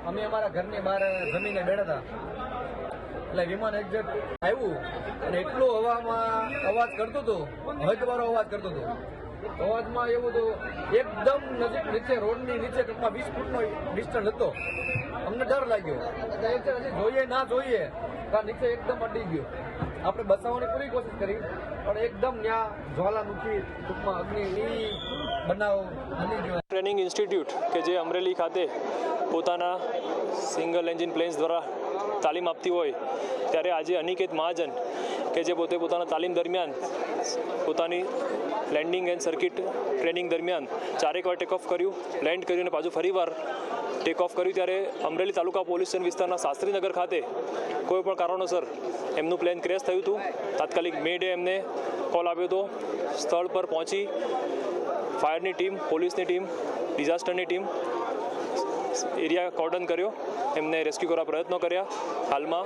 અમે અમારા ઘરની બહાર જમીને બેઠા હતા એટલે વિમાન એક્ઝેક્ટ આવ્યું અને એટલો હવામાં અવાજ કરતો હતો, હદવાળો અવાજ કરતો હતો. અવાજમાં એવું હતું એકદમ નજીક નીચે રોડની નીચે ટૂંકમાં 20 ફૂટનો ડિસ્ટન્સ હતો. અમને ડર લાગ્યો હજી જોઈએ ના જોઈએ તો નીચે એકદમ અડી ગયો. આપણે બચાવવાની પૂરી કોશિશ કરી પણ એકદમ ત્યાં જ્વાલામુખી ટૂંકમાં અગ્નિ બનાવ બની ગયો. ટ્રેનિંગ ઇન્સ્ટિટ્યૂટ કે જે અમરેલી ખાતે પોતાના સિંગલ એન્જિન પ્લેન્સ દ્વારા તાલીમ આપતી હોય ત્યારે આજે અનિકેત મહાજન કે જે પોતે પોતાના તાલીમ દરમિયાન પોતાની લેન્ડિંગ એન્ડ સર્કિટ ટ્રેનિંગ દરમિયાન 4 વાર ટેક ઓફ કર્યું, લેન્ડ કર્યું અને પાછું ફરીવાર ટેક ઓફ કર્યું ત્યારે અમરેલી તાલુકા પોલીસ સ્ટેશન વિસ્તારના શાસ્ત્રીનગર ખાતે કોઈ પણ કારણોસર એમનું પ્લેન ક્રેશ થયું હતું. તાત્કાલિક મે ડે એમને કોલ આવ્યો હતો. સ્થળ પર પહોંચી ફાયરની ટીમ, પોલીસની ટીમ, ડિઝાસ્ટરની ટીમ એરિયા કોર્ડન કર્યો, એમને રેસ્ક્યુ કરવા પ્રયત્નો કર્યા. હાલમાં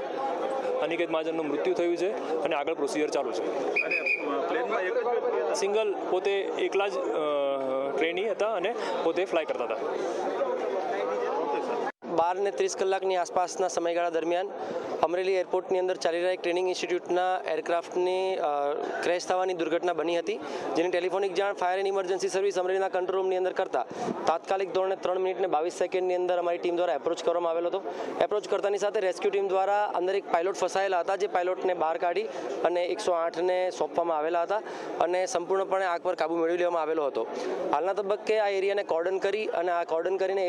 અનિકેત મહાજનનું મૃત્યુ થયું છે અને આગળ પ્રોસિજર ચાલુ છે. સિંગલ પોતે એકલા જ ટ્રેની હતા અને પોતે ફ્લાય કરતા હતા. 12 ને 30 કલાકની આસપાસના સમયગાળા દરમિયાન અમરેલી એરપોર્ટની અંદર ચાલી રહેલા એક ટ્રેનિંગ ઇન્સ્ટિટ્યૂટના એરક્રાફ્ટની ક્રેશ થવાની દુર્ઘટના બની હતી, જેની ટેલિફોનિક જાણ ફાયર એન્ડ ઇમરજન્સી સર્વિસ અમરેલીના કંટ્રોલ રૂમની અંદર કરતા તાત્કાલિક ધોરણે 3 મિનિટ ને 22 સેકન્ડની અંદર અમારી ટીમ દ્વારા એપ્રોચ કરવામાં આવેલો હતો. એપ્રોચ કરતાની સાથે રેસ્ક્યુ ટીમ દ્વારા અંદર એક પાયલોટ ફસાયેલા હતા, જે પાયલોટને બહાર કાઢી અને 108ને સોંપવામાં આવેલા હતા અને સંપૂર્ણપણે આગ પર કાબૂ મેળવી લેવામાં આવેલો હતો. હાલના તબક્કે આ એરિયાને કોર્ડન કરી અને આ કોર્ડન કરીને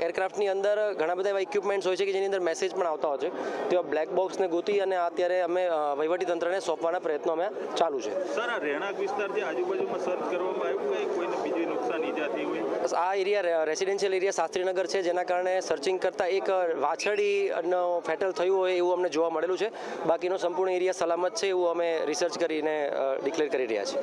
એરક્રાફ્ટની અંદર ઘણા બધા એવા ઇક્વિપમેન્ટ્સ હોય છે કે જેની અંદર મેસેજ પણ આવતા હોય છે. તેવા બ્લેક બોક્સને ગોતી અને અત્યારે અમે વહીવટી તંત્રને સોંપવાના પ્રયત્નો અમે ચાલુ છે. સર, આ રહેણાંક વિસ્તાર જે આજુબાજુમાં સર્ચ કરવામાં આવ્યું કે કોઈને બીજી નુકસાન ઈજા થઈ હોય? આ એરિયા રેસિડેન્શિયલ એરિયા શાસ્ત્રીનગર છે, જેના કારણે સર્ચિંગ કરતાં એક વાછરડીનો ફેટલ થયું હોય એવું અમને જોવા મળેલું છે. બાકીનો સંપૂર્ણ એરિયા સલામત છે એવું અમે રિસર્ચ કરીને ડિક્લેર કરી રહ્યા છીએ.